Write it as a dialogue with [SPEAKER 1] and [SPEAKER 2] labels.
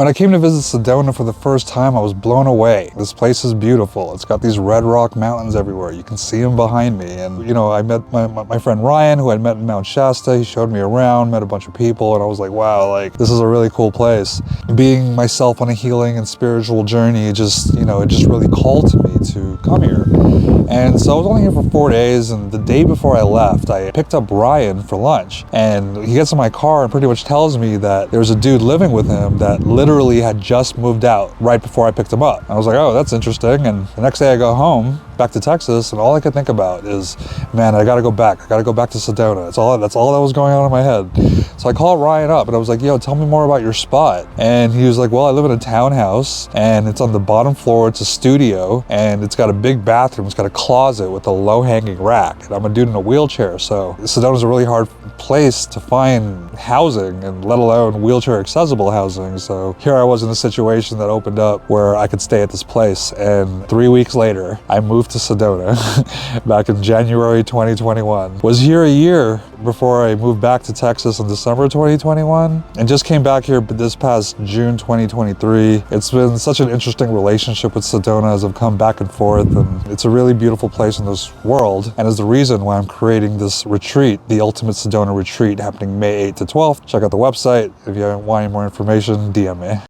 [SPEAKER 1] When I came to visit Sedona for the first time, I was blown away. This place is beautiful. It's got these red rock mountains everywhere. You can see them behind me. And, you know, I met my friend Ryan, who I'd met in Mount Shasta. He showed me around, met a bunch of people, and I was like, wow, like, this is a really cool place. Being myself on a healing and spiritual journey, it just really called to me to come here. And so I was only here for 4 days, and the day before I left, I picked up Ryan for lunch. And he gets in my car and pretty much tells me that there's a dude living with him that literally had just moved out right before I picked him up. I was like, oh, that's interesting. And the next day I go home, back to Texas, and all I could think about is, man, I gotta go back. I gotta go back to Sedona. That's all that was going on in my head. So I called Ryan up and I was like, yo, tell me more about your spot. And he was like, well, I live in a townhouse and it's on the bottom floor. It's a studio and it's got a big bathroom. It's got a closet with a low-hanging rack. And I'm a dude in a wheelchair. So Sedona's a really hard place to find housing, and let alone wheelchair accessible housing. So here I was in a situation that opened up where I could stay at this place. And 3 weeks later, I moved to Sedona back in January 2021. Was here a year before I moved back to Texas in December 2021, and just came back here this past June 2023. It's been such an interesting relationship with Sedona as I've come back and forth, and it's a really beautiful place in this world, and is the reason why I'm creating this retreat, the Ultimate Sedona Retreat, happening May 8th to 12th. Check out the website. If you want any more information, DM me.